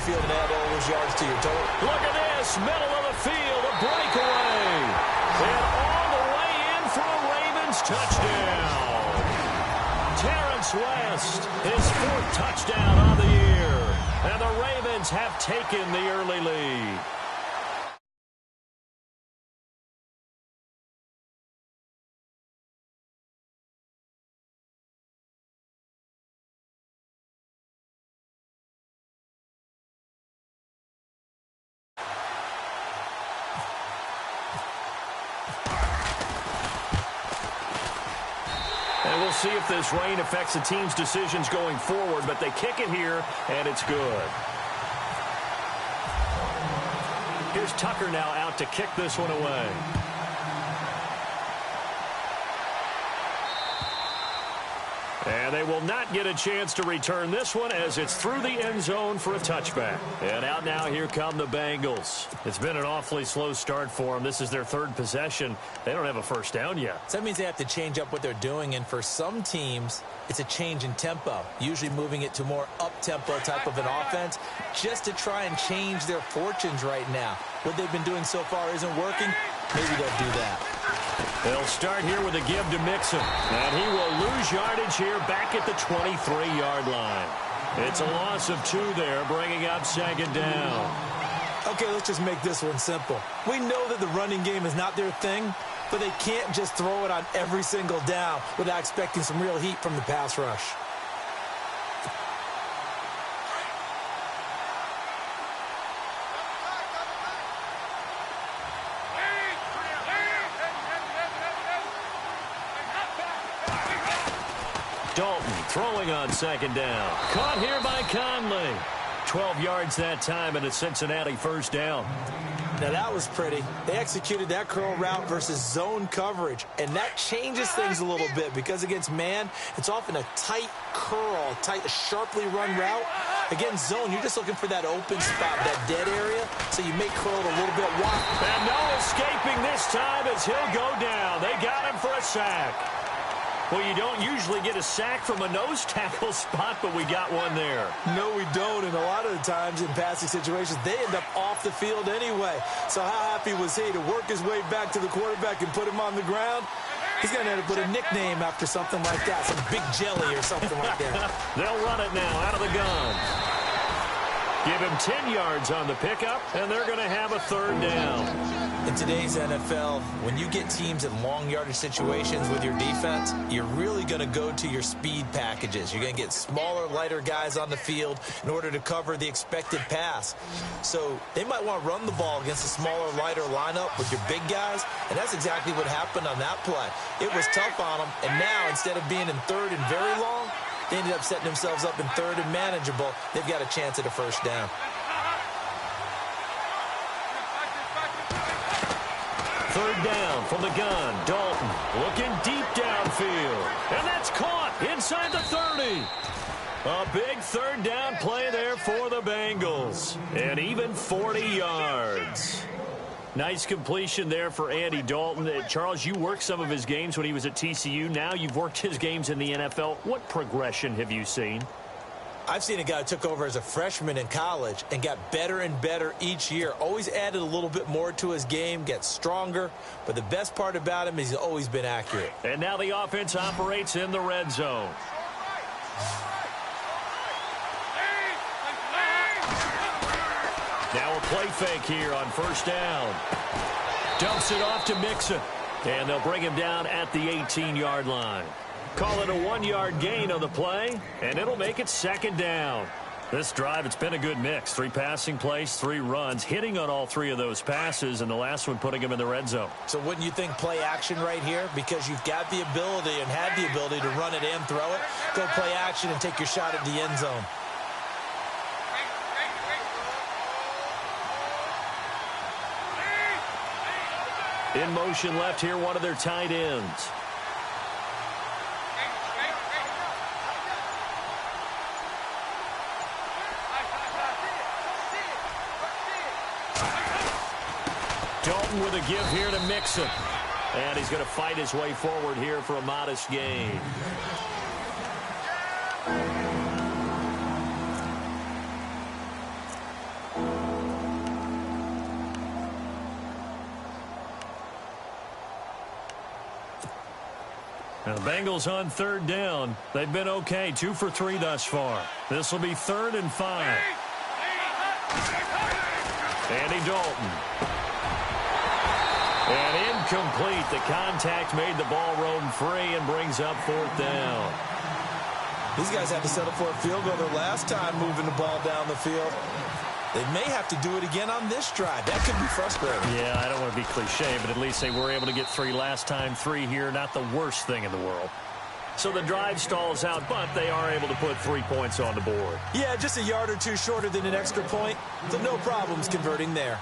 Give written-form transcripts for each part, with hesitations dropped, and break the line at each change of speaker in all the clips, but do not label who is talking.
field and add all those yards to your total.
Look at this, middle of the field, a breakaway. And all the way in for a Ravens touchdown. Terrence West, his 4th touchdown on the year. And the Ravens have taken the early lead. And we'll see if this rain affects the team's decisions going forward, but they kick it here, and it's good. Here's Tucker now out to kick this one away. And they will not get a chance to return this one as it's through the end zone for a touchback. And out now, here come the Bengals. It's been an awfully slow start for them. This is their 3rd possession. They don't have a first down yet.
So that means they have to change up what they're doing, and for some teams, it's a change in tempo, usually moving it to more up-tempo type of an offense just to try and change their fortunes right now. What they've been doing so far isn't working. Maybe they'll do that.
They'll start here with a give to Mixon. And he will lose yardage here back at the 23-yard line. It's a loss of 2 there, bringing up 2nd down.
Okay, let's just make this one simple. We know that the running game is not their thing, but they can't just throw it on every single down without expecting some real heat from the pass rush.
Dalton throwing on 2nd down. Caught here by Conley. 12 yards that time and a Cincinnati first down.
Now that was pretty. They executed that curl route versus zone coverage, and that changes things a little bit because against man, it's often a tight curl, tight, sharply run route. Against zone, you're just looking for that open spot, that dead area, so you make curl a little bit wide.
And no escaping this time as he'll go down. They got him for a sack. Well, you don't usually get a sack from a nose tackle spot, but we got one there.
No, we don't, and a lot of the times in passing situations, they end up off the field anyway. So how happy was he to work his way back to the quarterback and put him on the ground? He's going to have to put a nickname after something like that, some Big Jelly or something like that.
They'll run it now out of the gun. Give him 10 yards on the pickup, and they're going to have a 3rd down.
In today's NFL, when you get teams in long yardage situations with your defense, you're really going to go to your speed packages. You're going to get smaller, lighter guys on the field in order to cover the expected pass. So they might want to run the ball against a smaller, lighter lineup with your big guys, and that's exactly what happened on that play. It was tough on them, and now instead of being in 3rd and very long, they ended up setting themselves up in 3rd and manageable. They've got a chance at a first down.
Third down from the gun. Dalton looking deep downfield. And that's caught inside the 30. A big 3rd down play there for the Bengals. And even 40 yards. Nice completion there for Andy Dalton. Charles, you worked some of his games when he was at TCU. Now you've worked his games in the NFL. What progression have you seen?
I've seen a guy who took over as a freshman in college and got better and better each year. Always added a little bit more to his game, gets stronger. But the best part about him is he's always been accurate.
And now the offense operates in the red zone. Now a play fake here on 1st down. Dumps it off to Mixon. And they'll bring him down at the 18-yard line. Call it a 1-yard gain on the play, and it'll make it 2nd down. This drive, it's been a good mix. 3 passing plays, 3 runs, hitting on all 3 of those passes, and the last one putting him in the red zone.
So wouldn't you think play action right here? Because you've got the ability and had the ability to run it and throw it. Go play action and take your shot at the end zone.
In motion left here, one of their tight ends. Dalton with a give here to Mixon. And he's going to fight his way forward here for a modest gain. Now the Bengals on third down. They've been okay, 2 for 3 thus far. This will be 3rd and 5. Andy Dalton. And incomplete. The contact made the ball roam free and brings up 4th down.
These guys had to settle for a field goal their last time moving the ball down the field. They may have to do it again on this drive. That could be frustrating.
Yeah, I don't want to be cliche, but at least they were able to get 3 last time. 3 here, not the worst thing in the world. So the drive stalls out, but they are able to put 3 points on the board.
Yeah, just a yard or two shorter than an extra point, so no problems converting there.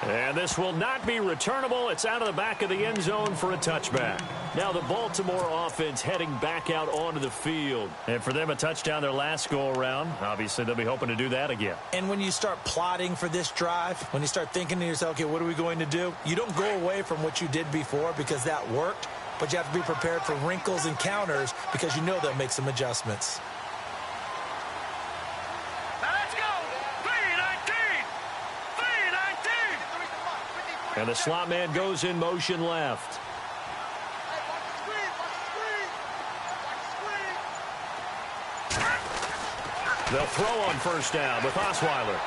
And this will not be returnable. It's out of the back of the end zone for a touchback. Now the Baltimore offense heading back out onto the field. And for them, a touchdown their last go-around. Obviously, they'll be hoping to do that again.
And when you start plotting for this drive, when you start thinking to yourself, okay, what are we going to do? You don't go away from what you did before because that worked, but you have to be prepared for wrinkles and counters because you know they'll make some adjustments.
And the slot man goes in motion left. They'll throw on first down with Osweiler.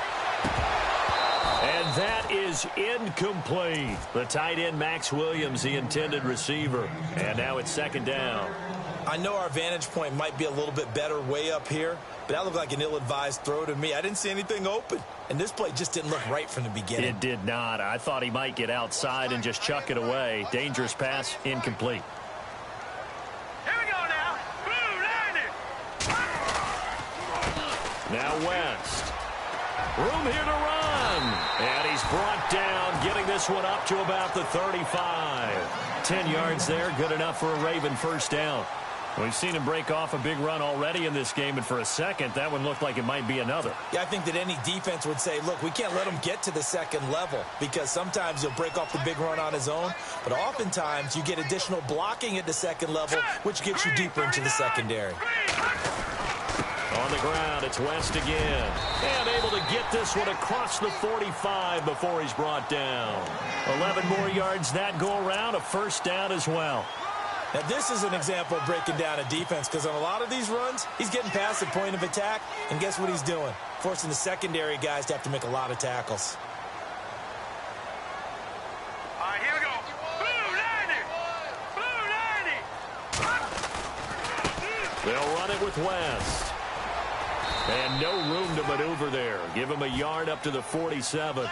And that is incomplete. The tight end, Max Williams, the intended receiver. And now it's 2nd down.
I know our vantage point might be a little bit better way up here, but that looked like an ill-advised throw to me. I didn't see anything open, and this play just didn't look right from the beginning.
It did not. I thought he might get outside and just chuck it away. Dangerous pass, incomplete.
Here we go now.
Now West. Room here to run. And he's brought down, getting this one up to about the 35. 10 yards there, good enough for a Raven first down. We've seen him break off a big run already in this game, and for a second, that one looked like it might be another.
Yeah, I think that any defense would say, look, we can't let him get to the second level because sometimes he'll break off the big run on his own, but oftentimes you get additional blocking at the second level, which gets you deeper into the secondary.
On the ground, it's West again. And able to get this one across the 45 before he's brought down. 11 more yards that go around, a first down as well.
Now, this is an example of breaking down a defense because on a lot of these runs, he's getting past the point of attack, and guess what he's doing? Forcing the secondary guys to have to make a lot of tackles.
All right, here we go. Blue 90.
They'll run it with West. And no room to maneuver there. Give him a yard up to the 47.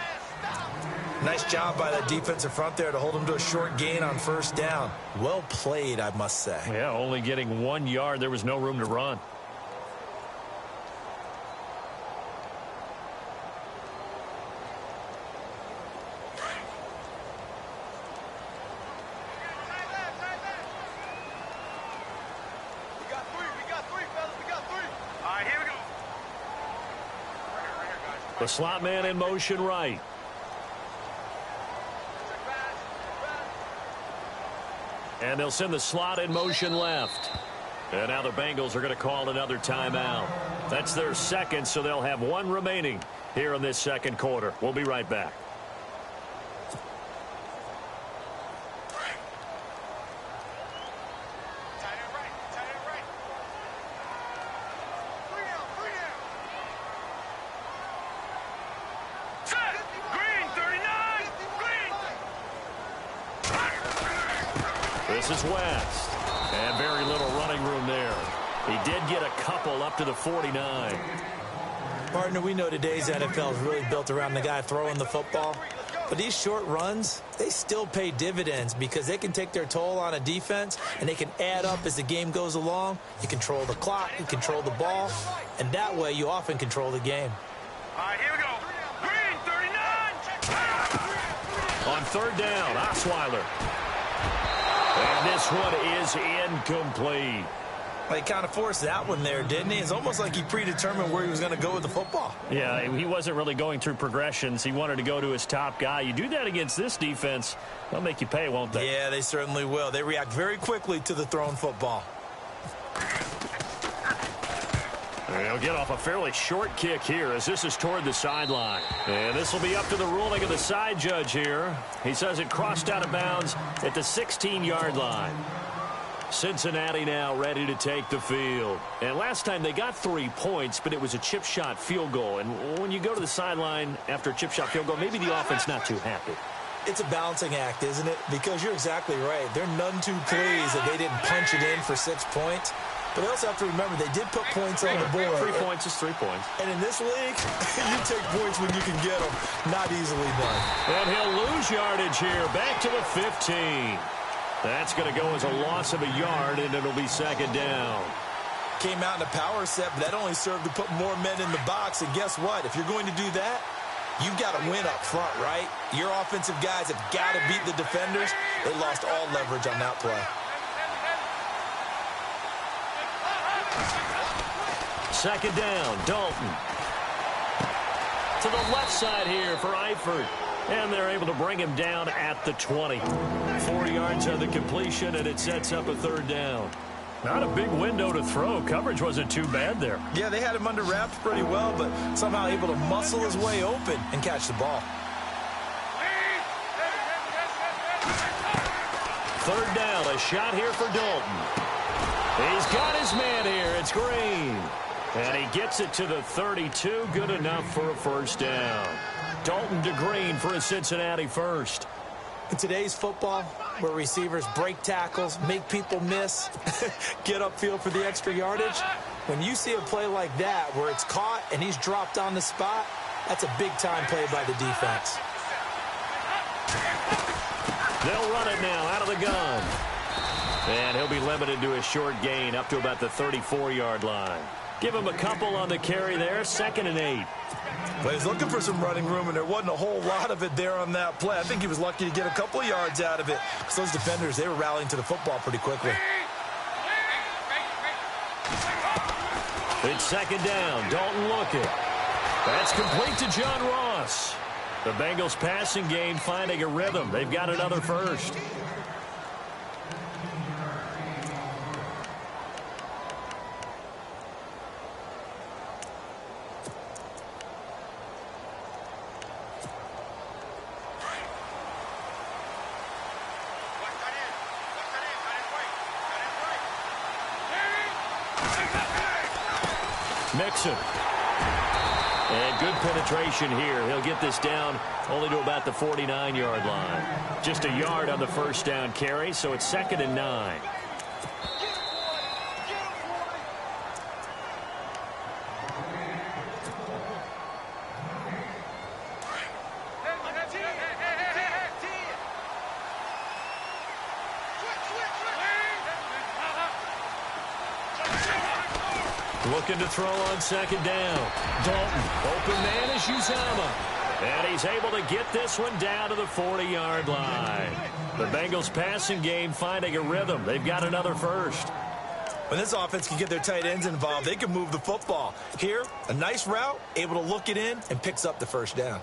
Nice job by that defensive front there to hold him to a short gain on first down. Well played, I must say.
Yeah, only getting 1 yard. There was no room to run.
We got three, fellas. We got three. All right, here we go. Right here, guys.
The slot man in motion right. And they'll send the slot in motion left. And now the Bengals are going to call another timeout. That's their second, so they'll have 1 remaining here in this second quarter. We'll be right back. This is West. And very little running room there. He did get a couple up to the 49.
Partner, we know today's NFL is really built around the guy throwing the football. But these short runs, they still pay dividends because they can take their toll on a defense and they can add up as the game goes along. You control the clock, you control the ball, and that way you often control the game.
All right, here we go. Green 39.
On third down, Osweiler. And this one is incomplete.
Well, he kind of forced that one there, didn't he? It's almost like he predetermined where he was going to go with the football.
Yeah, he wasn't really going through progressions. He wanted to go to his top guy. You do that against this defense, they'll make you pay, won't they?
Yeah, they certainly will. They react very quickly to the thrown football.
He'll get off a fairly short kick here as this is toward the sideline. And this will be up to the ruling of the side judge here. He says it crossed out of bounds at the 16-yard line. Cincinnati now ready to take the field. And last time they got 3 points, but it was a chip shot field goal. And when you go to the sideline after a chip shot field goal, maybe the offense not too happy.
It's a balancing act, isn't it? Because you're exactly right. They're none too pleased that they didn't punch it in for 6 points. But they also have to remember they did put points on the board.
3 points is 3 points.
And in this league, you take points when you can get them. Not easily done.
And he'll lose yardage here. Back to the 15. That's going to go as a loss of a yard, and it'll be second down.
Came out in a power set, but that only served to put more men in the box. And guess what? If you're going to do that, you've got to win up front, right? Your offensive guys have got to beat the defenders. They lost all leverage on that play.
Second down, Dalton. To the left side here for Eifert. And they're able to bring him down at the 20. 4 yards on the completion, and it sets up a third down. Not a big window to throw. Coverage wasn't too bad there.
Yeah, they had him under wraps pretty well, but somehow able to muscle his way open and catch the ball.
Third down, a shot here for Dalton. He's got his man here. It's Green. And he gets it to the 32. Good enough for a first down. Dalton to Green for a Cincinnati first.
In today's football, where receivers break tackles, make people miss, get upfield for the extra yardage, when you see a play like that where it's caught and he's dropped on the spot, that's a big-time play by the defense.
They'll run it now out of the gun. And he'll be limited to a short gain up to about the 34-yard line. Give him a couple on the carry there, 2nd and 8.
But he's looking for some running room, and there wasn't a whole lot of it there on that play. I think he was lucky to get a couple yards out of it. Because those defenders, they were rallying to the football pretty quickly.
It's second down. Dalton looking. That's complete to John Ross. The Bengals passing game finding a rhythm. They've got another first. Mixon. And good penetration here. He'll get this down only to about the 49-yard line. Just a yard on the first down carry, so it's 2nd and 9. Looking to throw on second down. Dalton, open man is Uzama. And he's able to get this one down to the 40-yard line. The Bengals passing game finding a rhythm. They've got another first.
When this offense can get their tight ends involved, they can move the football. Here, a nice route, able to look it in, and picks up the first down.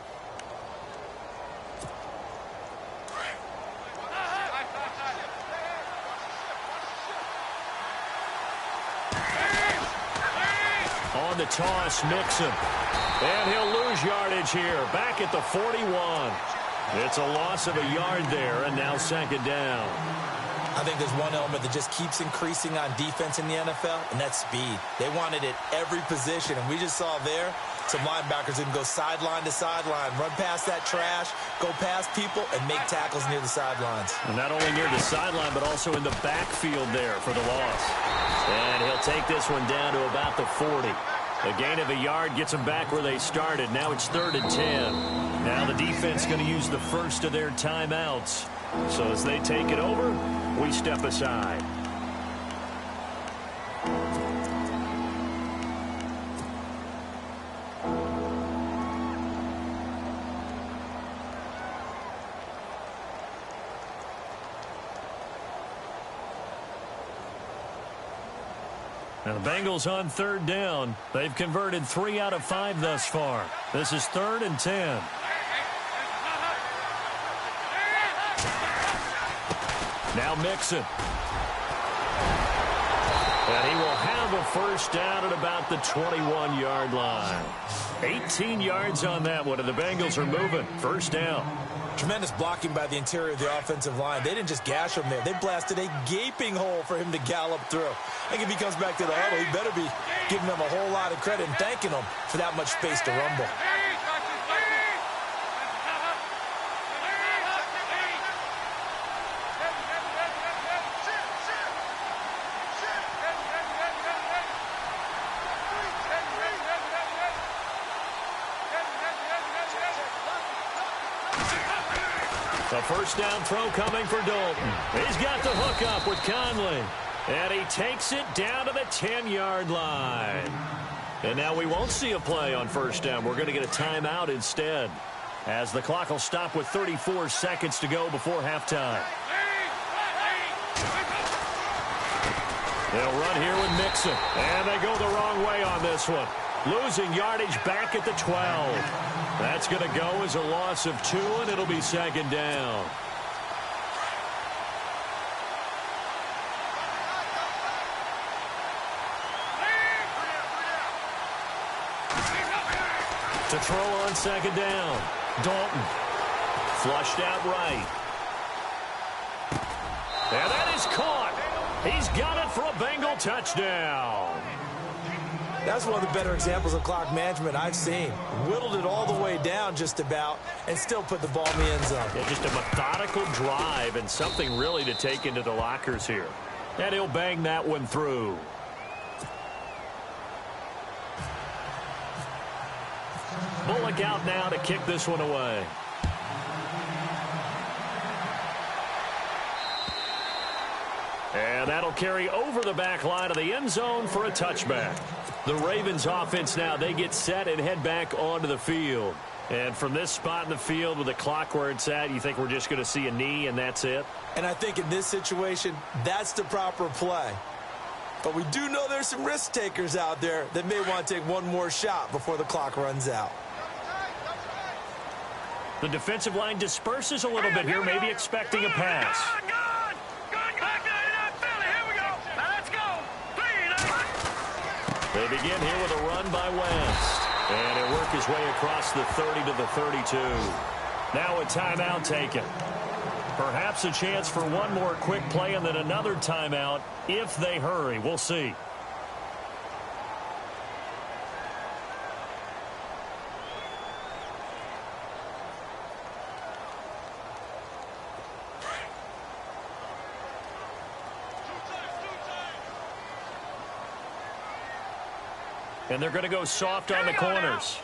On the toss, Mixon. And he'll lose yardage here. Back at the 41. It's a loss of a yard there, and now second down.
I think there's one element that just keeps increasing on defense in the NFL, and that's speed. They want it at every position, and we just saw there some linebackers who can go sideline to sideline, run past that trash, go past people, and make tackles near the sidelines.
And not only near the sideline, but also in the backfield there for the loss. And he'll take this one down to about the 40. A gain of a yard gets them back where they started. Now it's 3rd and 10. Now the defense going to use the first of their timeouts. So as they take it over, we step aside. Now the Bengals on 3rd down. They've converted 3 out of 5 thus far. This is 3rd and 10. Now Mixon. And he will have a first down at about the 21-yard line. 18 yards on that one, and the Bengals are moving. First down.
Tremendous blocking by the interior of the offensive line. They didn't just gash him there. They blasted a gaping hole for him to gallop through. I think if he comes back to the huddle, he better be giving them a whole lot of credit and thanking them for that much space to rumble.
A first down throw coming for Dalton. He's got the hook up with Conley. And he takes it down to the 10-yard line. And now we won't see a play on first down. We're going to get a timeout instead, as the clock will stop with 34 seconds to go before halftime. They'll run here with Mixon. And they go the wrong way on this one. Losing yardage back at the 12. That's going to go as a loss of 2, and it'll be second down. To throw on second down, Dalton. Flushed out right. And that is caught. He's got it for a Bengal touchdown.
That's one of the better examples of clock management I've seen. Whittled it all the way down just about and still put the ball in the end zone.
Yeah, just a methodical drive and something really to take into the lockers here. And he'll bang that one through. Bullock out now to kick this one away. And that'll carry over the back line of the end zone for a touchback. The Ravens offense now, they get set and head back onto the field. And from this spot in the field with the clock where it's at, you think we're just going to see a knee and that's it?
And I think in this situation, that's the proper play. But we do know there's some risk takers out there that may want to take one more shot before the clock runs out.
The defensive line disperses a little bit here, maybe expecting a pass. They begin here with a run by West. And he'll work his way across the 30 to the 32. Now a timeout taken. Perhaps a chance for one more quick play and then another timeout if they hurry. We'll see. And they're going to go soft on the corners.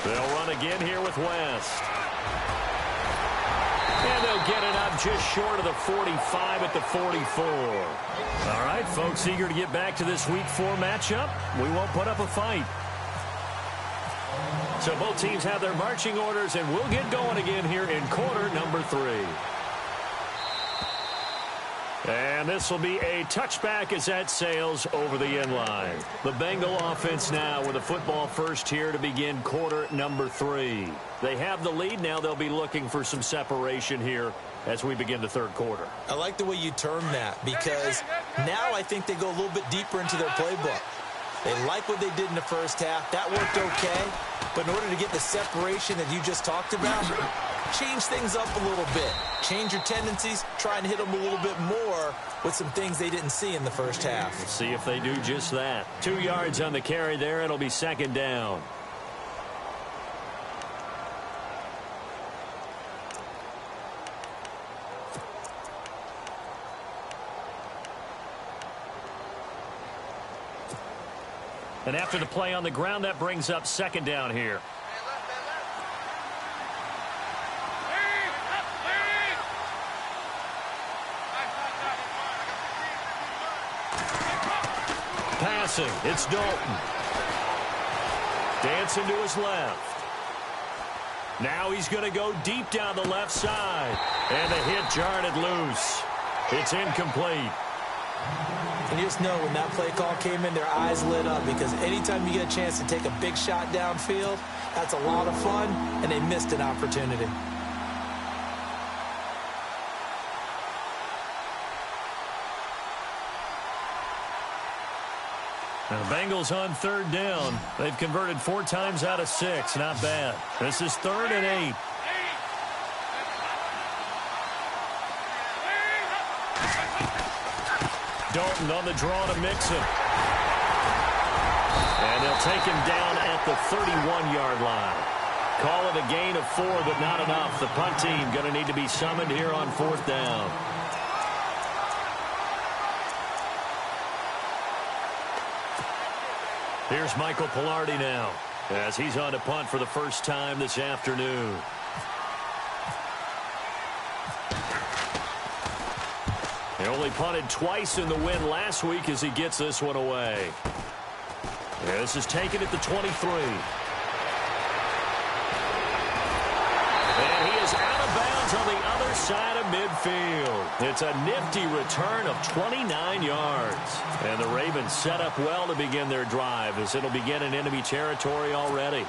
They'll run again here with West. And they'll get it up just short of the 45 at the 44. All right, folks, eager to get back to this Week 4 matchup. We won't put up a fight. So both teams have their marching orders, and we'll get going again here in quarter number 3. And this will be a touchback as that sails over the end line. The Bengal offense now with a football first here to begin quarter number 3. They have the lead. Now they'll be looking for some separation here as we begin the third quarter.
I like the way you term that, because now I think they go a little bit deeper into their playbook. They like what they did in the first half. That worked okay. But in order to get the separation that you just talked about, change things up a little bit. Change your tendencies. Try and hit them a little bit more with some things they didn't see in the first half.
We'll see if they do just that. 2 yards on the carry there. It'll be second down. And after the play on the ground, that brings up second down here. Passing, it's Dalton. Dancing to his left. Now he's going to go deep down the left side. And the hit jarred it loose. It's incomplete.
And you just know when that play call came in, their eyes lit up, because anytime you get a chance to take a big shot downfield, that's a lot of fun, and they missed an opportunity.
Now, the Bengals on third down. They've converted 4 times out of 6. Not bad. This is 3rd and 8. Dalton on the draw to Mixon. And they'll take him down at the 31-yard line. Call it a gain of 4, but not enough. The punt team going to need to be summoned here on 4th down. Here's Michael Pilardi now, as he's on to punt for the first time this afternoon. He only punted twice in the win last week as he gets this one away. This is taken at the 23. And he is out of bounds on the other side of midfield. It's a nifty return of 29 yards. And the Ravens set up well to begin their drive, as it'll begin in enemy territory already.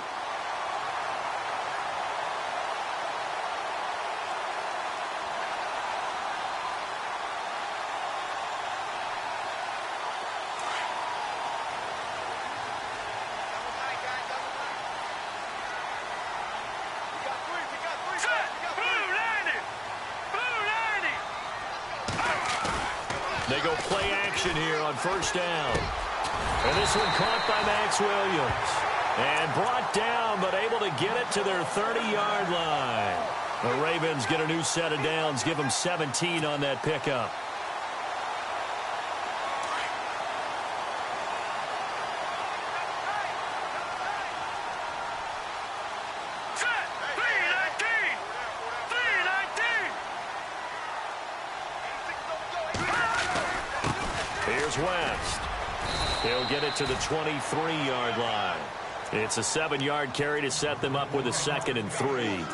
They go play action here on first down. And this one caught by Max Williams. And brought down, but able to get it to their 30-yard line. The Ravens get a new set of downs, give them 17 on that pickup. Here's West. He'll get it to the 23-yard line. It's a 7-yard carry to set them up with a 2nd and 3.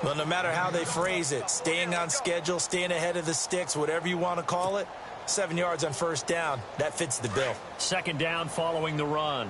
Well, no matter how they phrase it, staying on schedule, staying ahead of the sticks, whatever you want to call it, 7 yards on first down, that fits the bill.
2nd down following the run.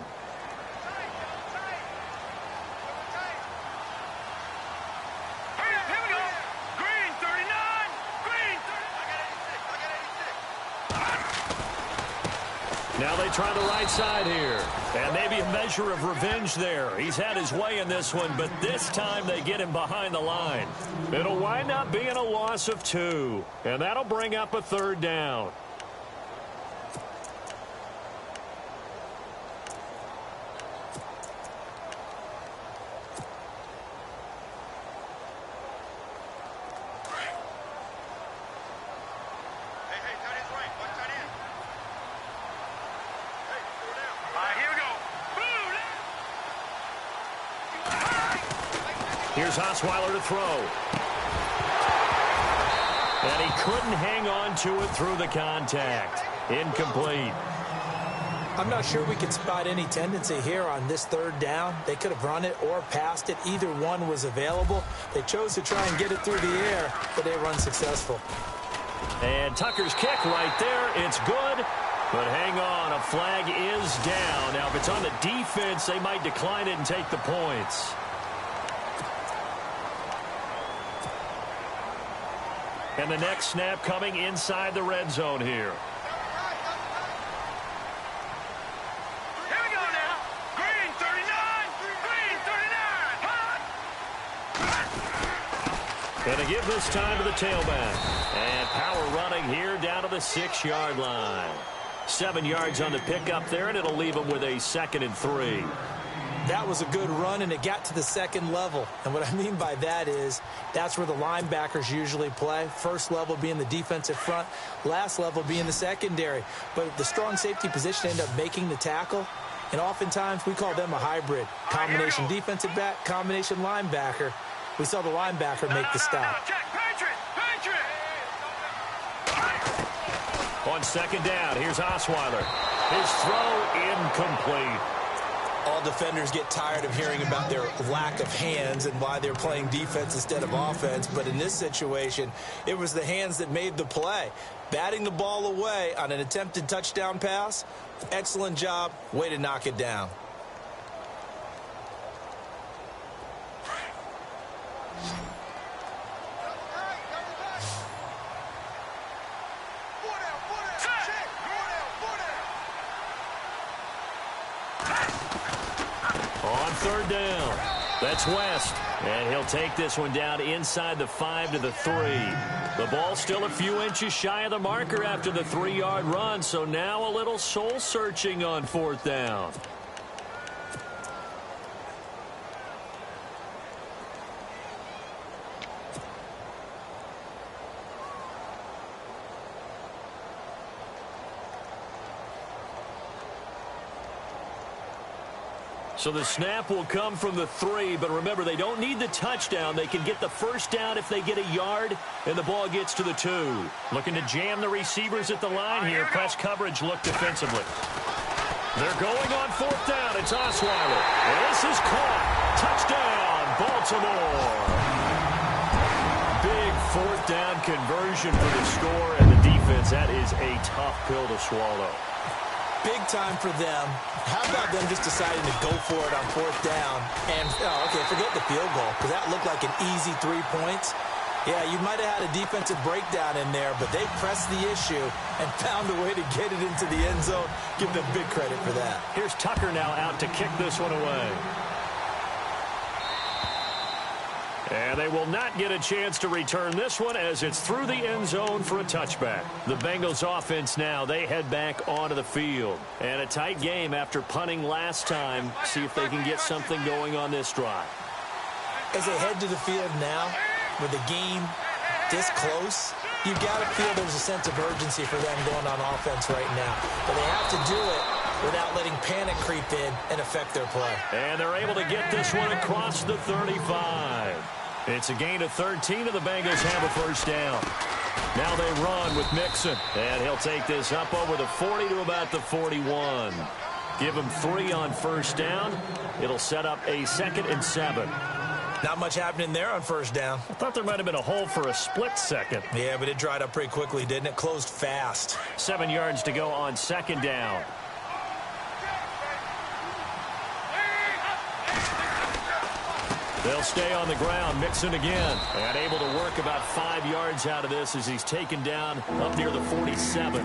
Now they try the right side here. And maybe a measure of revenge there. He's had his way in this one, but this time they get him behind the line. It'll wind up being a loss of 2. And that'll bring up a 3rd down. Here's Osweiler to throw. And he couldn't hang on to it through the contact. Incomplete.
I'm not sure we can spot any tendency here on this 3rd down. They could have run it or passed it. Either one was available. They chose to try and get it through the air, but they were unsuccessful.
And Tucker's kick right there. It's good. But hang on, a flag is down. Now, if it's on the defense, they might decline it and take the points. And the next snap coming inside the red zone here.
Here we go now. Green 39. Green 39. Hot.
And to give this time to the tailback. And power running here down to the 6-yard line. 7 yards on the pickup there, and it'll leave them with a 2nd and 3.
That was a good run, and it got to the 2nd level. And what I mean by that is that's where the linebackers usually play. First level being the defensive front, last level being the secondary. But the strong safety position ended up making the tackle, and oftentimes we call them a hybrid. Combination defensive back, combination linebacker. We saw the linebacker make the stop.
On 2nd down, here's Osweiler. His throw incomplete.
All defenders get tired of hearing about their lack of hands and why they're playing defense instead of offense. But in this situation, it was the hands that made the play. Batting the ball away on an attempted touchdown pass, excellent job. Way to knock it down.
On third down, that's West. And he'll take this one down inside the 5 to the 3. The ball still a few inches shy of the marker after the 3-yard run, so now a little soul-searching on fourth down. So the snap will come from the 3, but remember, they don't need the touchdown. They can get the first down if they get a yard, and the ball gets to the 2. Looking to jam the receivers at the line here. Press coverage look defensively. They're going on fourth down. It's Osweiler. And this is caught. Touchdown, Baltimore. Big fourth down conversion for the score, and the defense, that is a tough pill to swallow.
Big time for them. How about them just deciding to go for it on fourth down? And, okay, forget the field goal, because that looked like an easy 3 points. Yeah, you might have had a defensive breakdown in there, but they pressed the issue and found a way to get it into the end zone. Give them big credit for that.
Here's Tucker now out to kick this one away. And they will not get a chance to return this one as it's through the end zone for a touchback. The Bengals offense now, they head back onto the field. And a tight game after punting last time. See if they can get something going on this drive.
As they head to the field now, with the game this close, you've got to feel there's a sense of urgency for them going on offense right now. But they have to do it without letting panic creep in and affect their play.
And they're able to get this one across the 35. It's a gain of 13, and the Bengals have a first down. Now they run with Mixon, and he'll take this up over the 40 to about the 41. Give him 3 on first down. It'll set up a 2nd and 7.
Not much happening there on first down.
I thought there might have been a hole for a split second.
Yeah, but it dried up pretty quickly, didn't it? Closed fast.
7 yards to go on 2nd down. They'll stay on the ground. Mixon again. And able to work about 5 yards out of this as he's taken down up near the 47.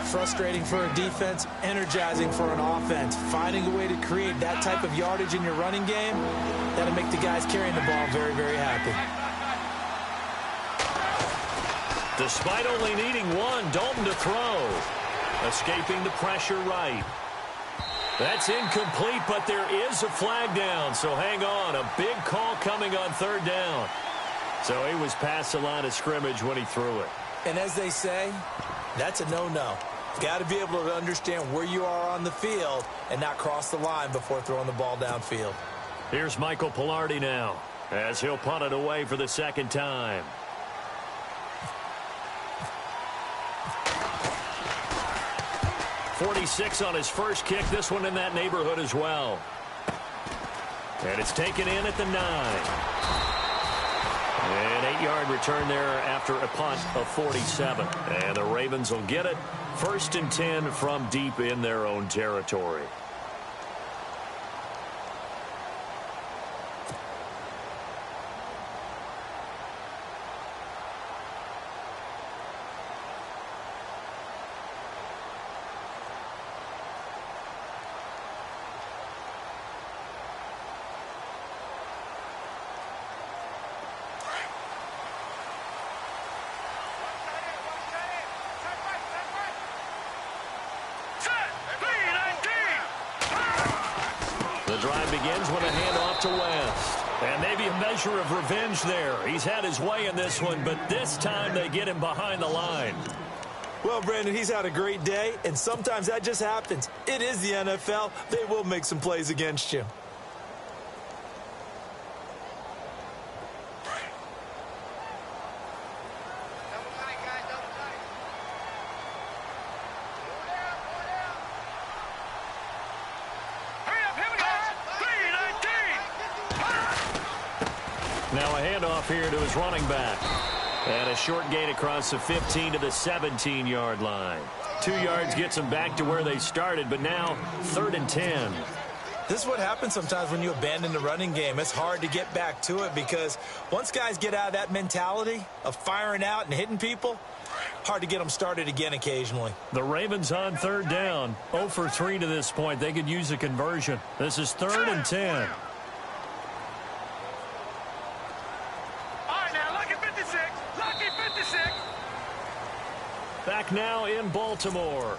Frustrating for a defense, energizing for an offense. Finding a way to create that type of yardage in your running game, that'll make the guys carrying the ball very, very happy.
Despite only needing 1, Dalton to throw. Escaping the pressure right. That's incomplete, but there is a flag down, so hang on. A big call coming on 3rd down. So he was past the line of scrimmage when he threw it.
And as they say, that's a no-no. Got to be able to understand where you are on the field and not cross the line before throwing the ball downfield.
Here's Michael Pilardi now as he'll punt it away for the 2nd time. .46 on his first kick. This one in that neighborhood as well. And it's taken in at the 9. An 8-yard return there after a punt of 47. And the Ravens will get it. 1st and 10 from deep in their own territory. Drive begins with a handoff to West. And maybe a measure of revenge there. He's had his way in this one, but this time they get him behind the line.
Well, Brandon, he's had a great day, and sometimes that just happens. It is the NFL. They will make some plays against you.
Now a handoff here to his running back. And a short gain across the 15 to the 17-yard line. 2 yards gets them back to where they started, but now 3rd and 10.
This is what happens sometimes when you abandon the running game. It's hard to get back to it because once guys get out of that mentality of firing out and hitting people, hard to get them started again occasionally.
The Ravens on third down. 0 for 3 to this point. They could use a conversion. This is 3rd and 10.
All right, now, lucky 56. Lucky 56.
Back now in Baltimore.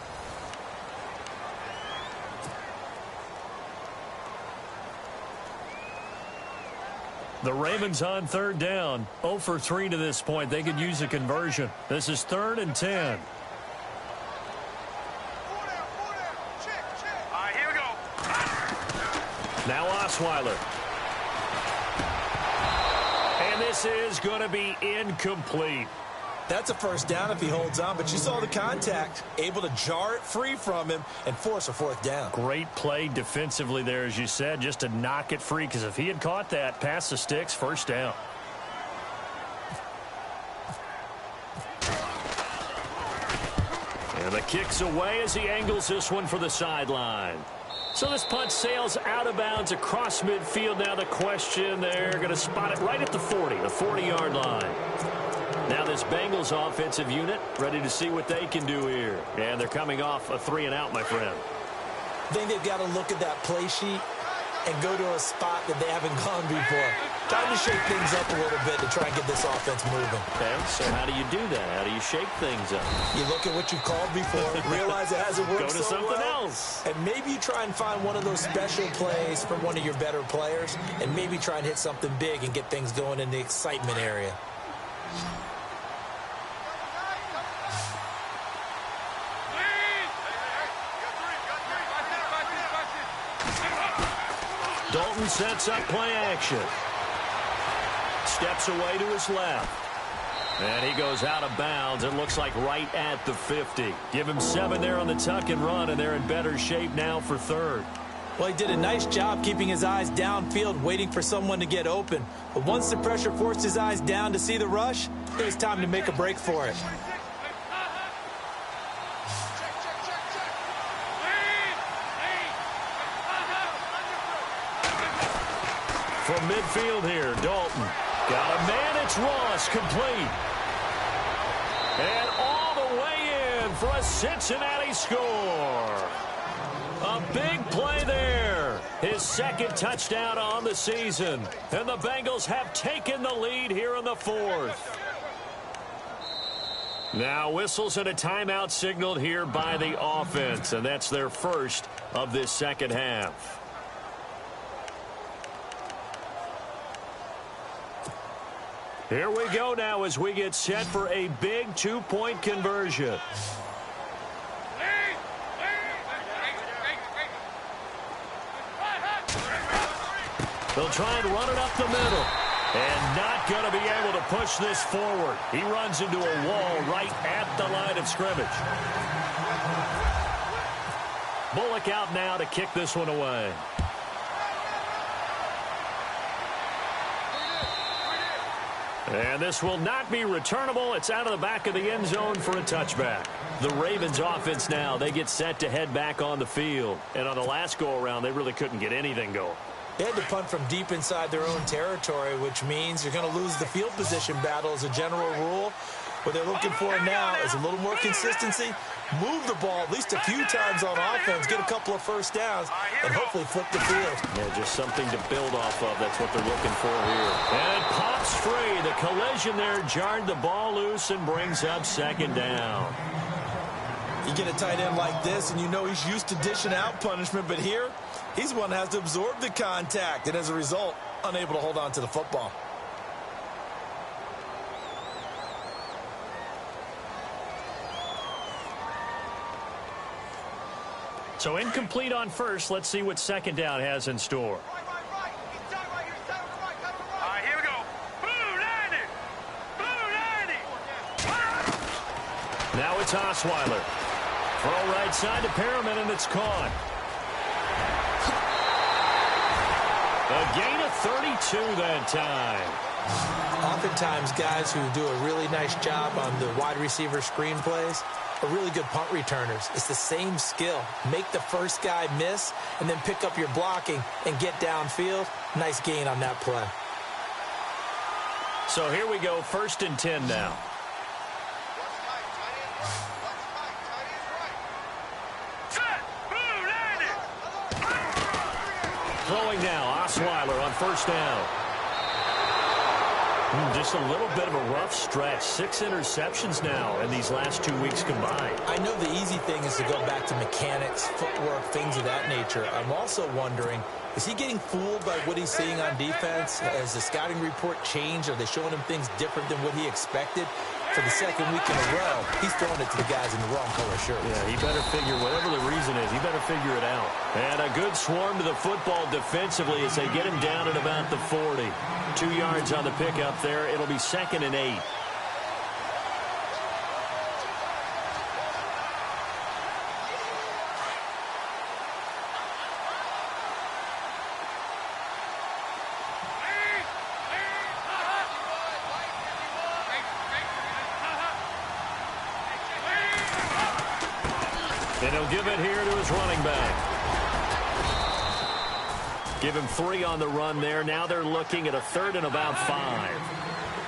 The Ravens on third down. 0 for 3 to this point. They could use a conversion. This is 3rd and 10.
Check. All right, here we go.
Now Osweiler. And this is going to be incomplete.
That's a first down if he holds on, but you saw the contact. Able to jar it free from him and force a 4th down.
Great play defensively there, as you said, just to knock it free, because if he had caught that, past the sticks, 1st down. And the kick's away as he angles this one for the sideline. So this punt sails out of bounds across midfield. Now the question, they're going to spot it right at the 40, the 40-yard line. Now this Bengals offensive unit ready to see what they can do here. And they're coming off a 3-and-out, my friend.
I think they've got to look at that play sheet and go to a spot that they haven't gone before. Time to shake things up a little bit to try and get this offense moving.
Okay, so how do you do that? How do you shake things up?
You look at what you called before, realize it hasn't worked
Go to
so
something
well,
else.
and maybe you try and find one of those special plays from one of your better players, and maybe try and hit something big and get things going in the excitement area.
Dalton sets up play action. Steps away to his left. And he goes out of bounds. It looks like right at the 50. Give him 7 there on the tuck and run, and they're in better shape now for 3rd.
Well, he did a nice job keeping his eyes downfield, waiting for someone to get open. But once the pressure forced his eyes down to see the rush, it was time to make a break for it.
From midfield here, Dalton. Got a man, it's Ross, complete. And all the way in for a Cincinnati score. A big play there. His 2nd touchdown on the season. And the Bengals have taken the lead here in the 4th. Now whistles and a timeout signaled here by the offense. And that's their first of this 2nd half. Here we go now as we get set for a big 2-point conversion. They'll try and run it up the middle. And not going to be able to push this forward. He runs into a wall right at the line of scrimmage. Bullock out now to kick this one away. And this will not be returnable. It's out of the back of the end zone for a touchback. The Ravens offense now, they get set to head back on the field. And on the last go-around, they really couldn't get anything going.
They had to punt from deep inside their own territory, which means you're going to lose the field position battle as a general rule. What they're looking for now is a little more consistency, move the ball at least a few times on offense, get a couple of first downs, and hopefully flip the field.
Yeah, just something to build off of. That's what they're looking for here. And it pops free. The collision there jarred the ball loose and brings up 2nd down.
You get a tight end like this, and you know he's used to dishing out punishment, but here, he's the one that has to absorb the contact, and as a result, unable to hold on to the football.
So incomplete on first. Let's see what 2nd down has in store.
Right. He's down right here. He's down right. All right, here we go. Blue 90.
Now it's Osweiler. Throw right side to Perriman, and it's caught. A gain of 32 that time.
Oftentimes, guys who do a really nice job on the wide receiver screen plays are really good punt returners. It's the same skill. Make the first guy miss and then pick up your blocking and get downfield. Nice gain on that play.
So here we go, 1st and 10 now. Throwing now, Osweiler on first down. Just a little bit of a rough stretch. 6 interceptions now in these last 2 weeks combined.
I know the easy thing is to go back to mechanics, footwork, things of that nature. I'm also wondering, is he getting fooled by what he's seeing on defense? Has the scouting report changed? Are they showing him things different than what he expected? For the second week in a row, he's throwing it to the guys in the wrong color shirt.
Yeah, he better figure, whatever the reason is, he better figure it out. And a good swarm to the football defensively as they get him down at about the 40. 2 yards on the pickup there. It'll be 2nd and 8. And he'll give it here to his running back. Give him 3 on the run there. Now they're looking at a 3rd and about 5.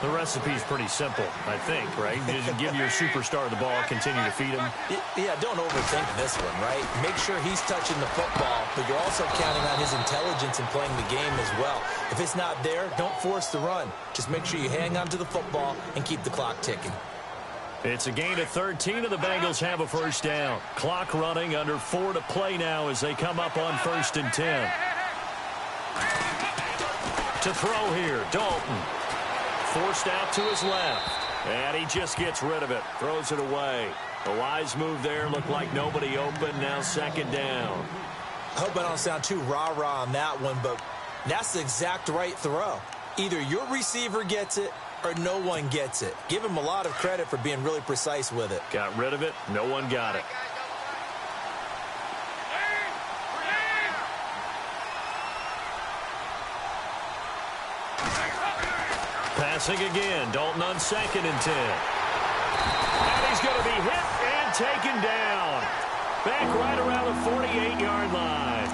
The recipe's pretty simple, I think, right? Just give your superstar the ball, continue to feed him.
Yeah, don't overthink this one, right? Make sure he's touching the football, but you're also counting on his intelligence in playing the game as well. If it's not there, don't force the run. Just make sure you hang on to the football and keep the clock ticking.
It's a gain of 13, and the Bengals have a first down. Clock running, under 4 to play now as they come up on 1st and 10. To throw here, Dalton. Forced out to his left. And he just gets rid of it. Throws it away. A wise move there. Looked like nobody open. Now 2nd down.
I hope I don't sound too rah-rah on that one, but that's the exact right throw. Either your receiver gets it or no one gets it. Give him a lot of credit for being really precise with it.
Got rid of it. No one got it. Passing again. Dalton on 2nd and 10. And he's going to be hit and taken down. Back right around the 48-yard line.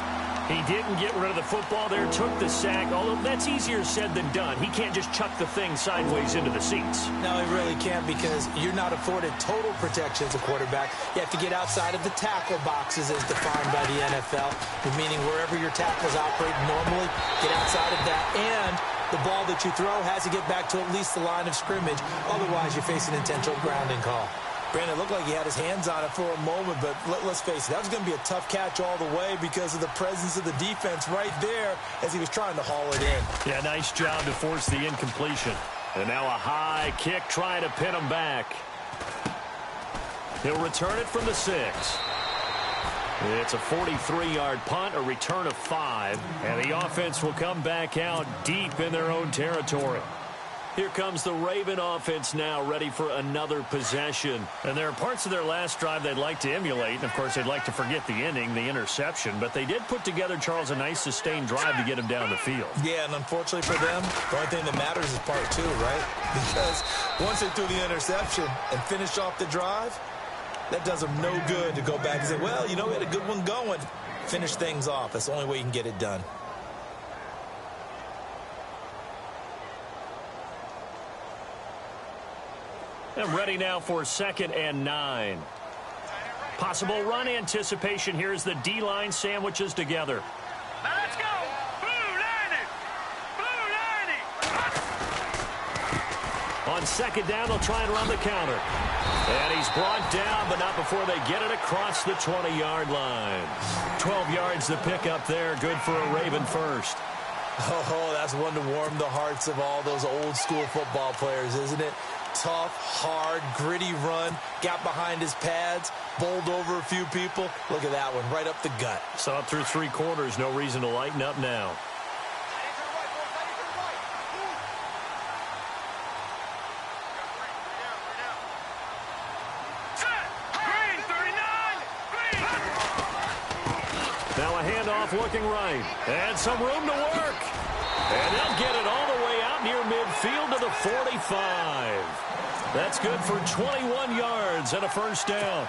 He didn't get rid of the football there, took the sack, although that's easier said than done. He can't just chuck the thing sideways into the seats.
No, he really can't, because you're not afforded total protection as a quarterback. You have to get outside of the tackle boxes as defined by the NFL, meaning wherever your tackles operate normally, get outside of that, and the ball that you throw has to get back to at least the line of scrimmage. Otherwise, you face an intentional grounding call. Brandon, it looked like he had his hands on it for a moment, but let's face it, that was going to be a tough catch all the way because of the presence of the defense right there as he was trying to haul it in.
Yeah, nice job to force the incompletion. And now a high kick trying to pin him back. He'll return it from the 6. It's a 43-yard punt, a return of 5, and the offense will come back out deep in their own territory. Here comes the Raven offense now, ready for another possession. And there are parts of their last drive they'd like to emulate. And, of course, they'd like to forget the inning, the interception. But they did put together, Charles, a nice sustained drive to get him down the field.
Yeah, and unfortunately for them, the only thing that matters is part 2, right? Because once they threw the interception and finished off the drive, that does them no good to go back and say, well, you know, we had a good one going. Finish things off. That's the only way you can get it done.
And ready now for 2nd and 9. Possible run anticipation here as the D-line sandwiches together.
Now let's go. Blue line it. Blue line it.
On 2nd down, they'll try and run the counter. And he's brought down, but not before they get it across the 20-yard line. 12 yards to pick up there. Good for a Raven first.
Oh, that's one to warm the hearts of all those old-school football players, isn't it? Tough, hard, gritty run, got behind his pads, bowled over a few people. Look at that one, right up the gut.
Saw it through 3 quarters, no reason to lighten up now. Now a handoff looking right, and some room to work. And they'll get it all the way out near midfield to the 45. That's good for 21 yards and a first down.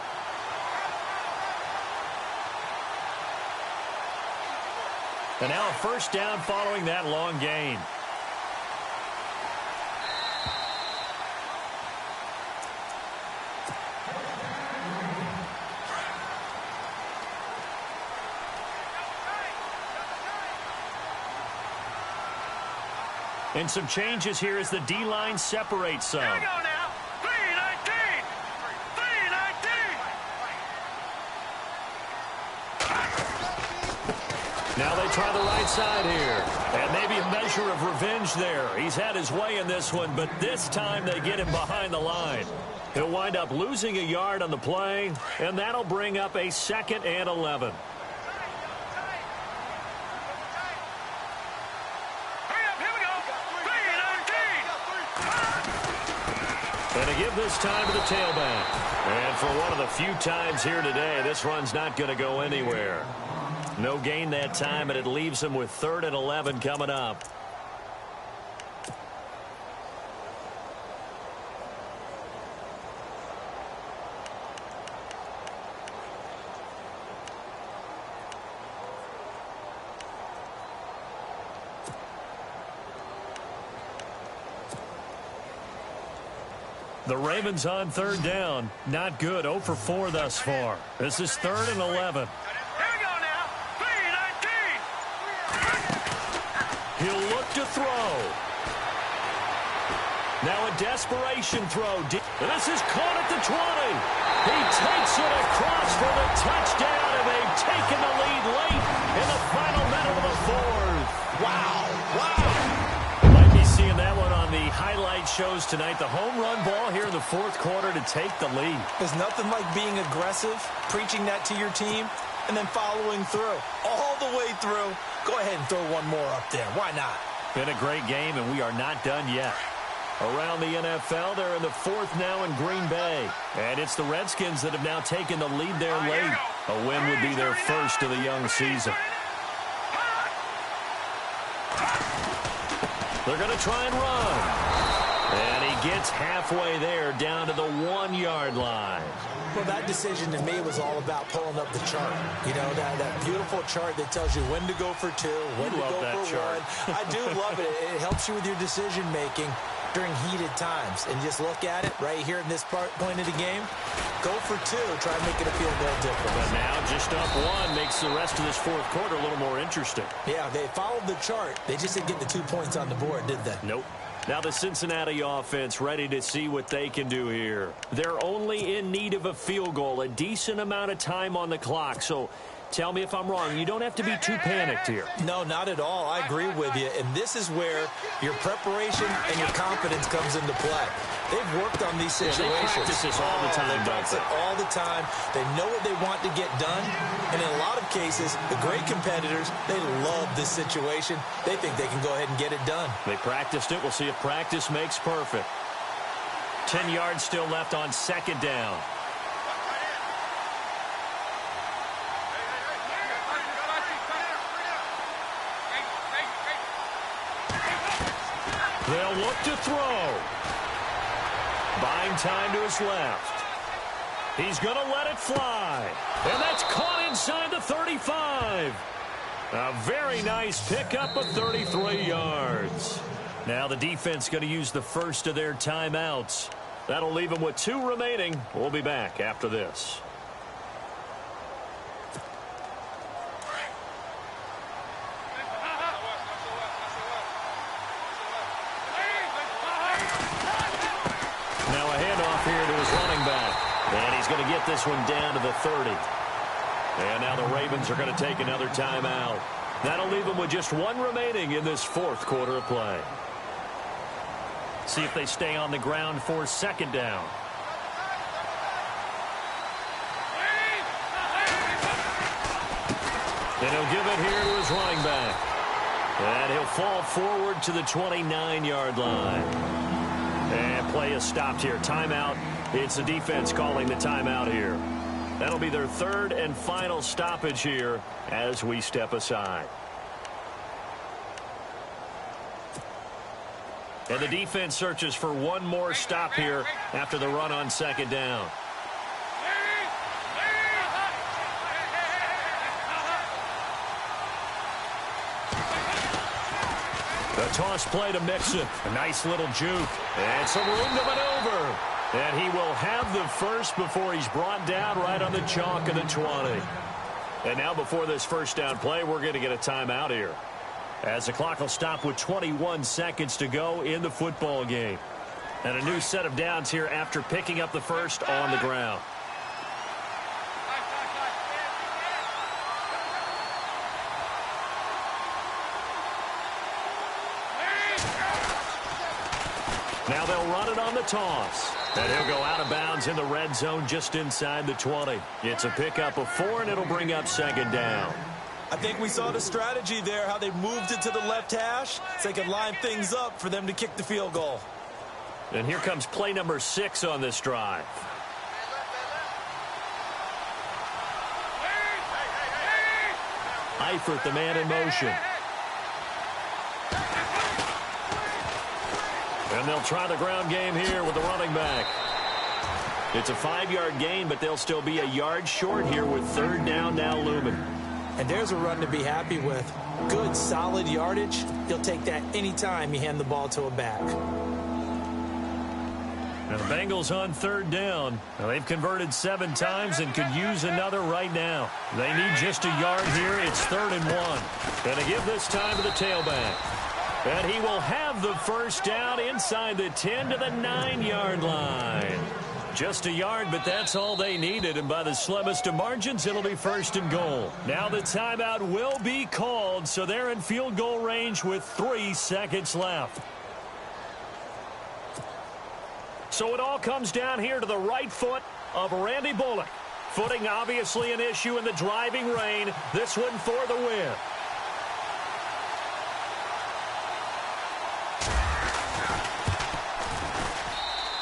And now a first down following that long gain. And some changes here as the D-line separates some.
Here we go now. 319. 319.
Now they try the right side here. And maybe a measure of revenge there. He's had his way in this one, but this time they get him behind the line. He'll wind up losing a yard on the play, and that'll bring up a 2nd and 11. And to give this time to the tailback. And for one of the few times here today, this run's not going to go anywhere. No gain that time, and it leaves him with 3rd and 11 coming up. The Ravens on 3rd down. Not good. 0 for 4 thus far. This is 3rd and 11.
Here we go now. 319.
He'll look to throw. Now a desperation throw. This is caught at the 20. He takes it across for the touchdown, and they've taken the lead late in the final minute of the 4th.
Wow.
Might be seeing that one on the highlight shows tonight. The home run ball here in the 4th quarter to take the lead.
There's nothing like being aggressive, preaching that to your team, and then following through. All the way through. Go ahead and throw one more up there. Why not?
Been a great game, and we are not done yet. Around the NFL, they're in the 4th now in Green Bay. And it's the Redskins that have now taken the lead there late. A win would be their first of the young season. They're going to try and run. And he gets halfway there down to the 1-yard line.
Well, that decision to me was all about pulling up the chart. You know, that beautiful chart that tells you when to go for 2, when to go for 1. I do love it. It helps you with your decision-making during heated times. And just look at it right here in this point of the game. Go for 2. Try and make it appeal a little different.
But now just up 1 makes the rest of this 4th quarter a little more interesting.
Yeah, they followed the chart. They just didn't get the 2 points on the board, did they?
Nope. Now the Cincinnati offense ready to see what they can do here. They're only in need of a field goal, a decent amount of time on the clock. So tell me if I'm wrong. You don't have to be too panicked here.
No, not at all. I agree with you. And this is where your preparation and your confidence comes into play. They've worked on these situations.
Yeah, they practice this all the time,
They practice it all the time. They know what they want to get done. And in a lot of cases, the great competitors, they love this situation. They think they can go ahead and get it done.
They practiced it. We'll see if practice makes perfect. 10 yards still left on 2nd down. They'll look to throw. Buying time to his left. He's going to let it fly. And that's caught inside the 35. A very nice pickup of 33 yards. Now the defense going to use the first of their timeouts. That'll leave them with 2 remaining. We'll be back after this. Now a handoff here to his running back. And he's going to get this one down to the 30. And now the Ravens are going to take another timeout. That'll leave them with just 1 remaining in this 4th quarter of play. See if they stay on the ground for 2nd down. And he'll give it here to his running back. And he'll fall forward to the 29-yard line. And play is stopped here. Timeout. It's the defense calling the timeout here. That'll be their 3rd and final stoppage here as we step aside. And the defense searches for 1 more stop here after the run on 2nd down. The toss play to Mixon. A nice little juke. And some room to maneuver. And he will have the first before he's brought down right on the chalk of the 20. And now before this first down play, we're going to get a timeout here. as the clock will stop with 21 seconds to go in the football game. And a new set of downs here after picking up the first on the ground. Now they'll run it on the toss. And he'll go out of bounds in the red zone just inside the 20. It's a pickup of 4, and it'll bring up second down.
I think we saw the strategy there, how they moved it to the left hash so they could line things up for them to kick the field goal.
And here comes play number 6 on this drive. Eifert, the man in motion. And they'll try the ground game here with the running back. It's a 5-yard gain, but they'll still be a yard short here with third down now looming.
And there's a run to be happy with. Good, solid yardage. He'll take that anytime you hand the ball to a back.
Now the Bengals on third down. Now they've converted 7 times and could use another right now. They need just a yard here. It's 3rd and 1. Going to give this time to the tailback. And he will have the first down inside the 10 to the 9-yard line. Just a yard, but that's all they needed. And by the slimmest of margins, it'll be 1st and goal. Now the timeout will be called, so they're in field goal range with 3 seconds left. So it all comes down here to the right foot of Randy Bullock. Footing obviously an issue in the driving rain. This one for the win.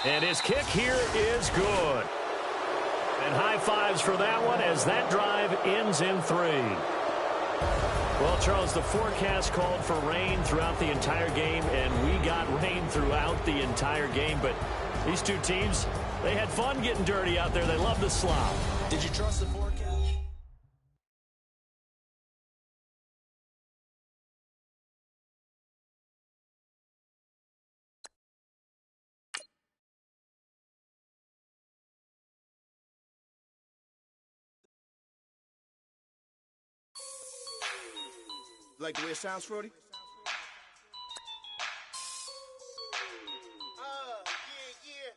And his kick here is good. And high fives for that one as that drive ends in 3. Well, Charles, the forecast called for rain throughout the entire game, and we got rain throughout the entire game. But these two teams, they had fun getting dirty out there. They love the slop.
Did you trust the forecast?
Like the way it sounds, Brody? Yeah.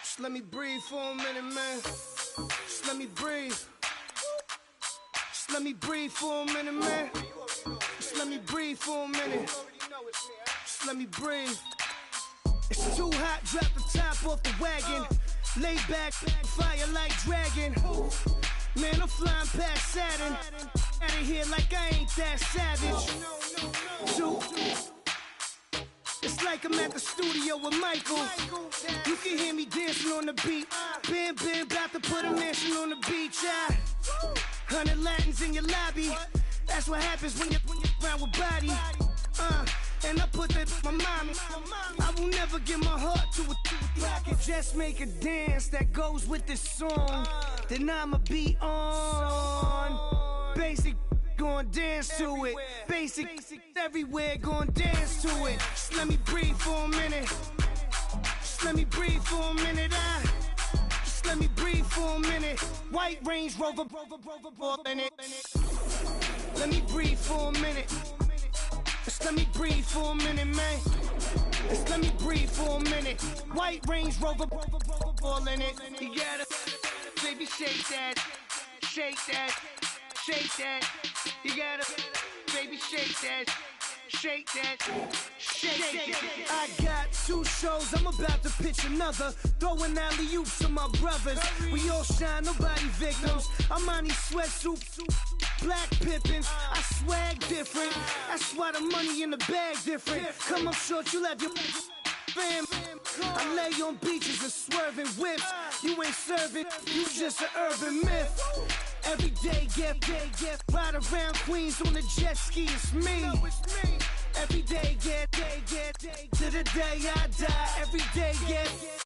Just let me breathe for a minute, man. Just let me breathe. Just let me breathe for a minute, man. Just let me breathe for a minute. Just let me breathe. It's too hot, drop the top off the wagon. Lay back, fire like dragon. Man, I'm flying past Saturn. Out of here like I ain't that savage. It's like I'm at the studio with Michael. You can hear me dancing on the beat. Bam, about to put a mansion on the beach. 100 Latins in your lobby. That's what happens when you're around with body. And I put that my mommy. I will never give my heart to a I can just make a dance that goes with this song. Then I'ma be on. Basic, gon' dance to it. Basic, everywhere, gon' dance to it. Just let me breathe for a minute. Just let me breathe for a minute. Just let me breathe for a minute. White Range Rover, in it. Let me breathe for a minute. Just let me breathe for a minute, man. Just let me breathe for a minute. White Range Rover, ball in it. You gotta, baby, shake that, shake that, shake that. You gotta, baby, shake that, shake that, shake that. I got 2 shows, I'm about to pitch another. Throwing alley-oops to my brothers. We all shine, nobody victims. I'm on these sweatsuits. Black Pippins, I swag different. That's why the money in the bag different. Come up short, you left your fam. I lay on beaches and swerving whips. You ain't serving, you just an urban myth. Every day, get ride around Queens on the jet ski, it's me. Every day, get to the day I die. Every day, get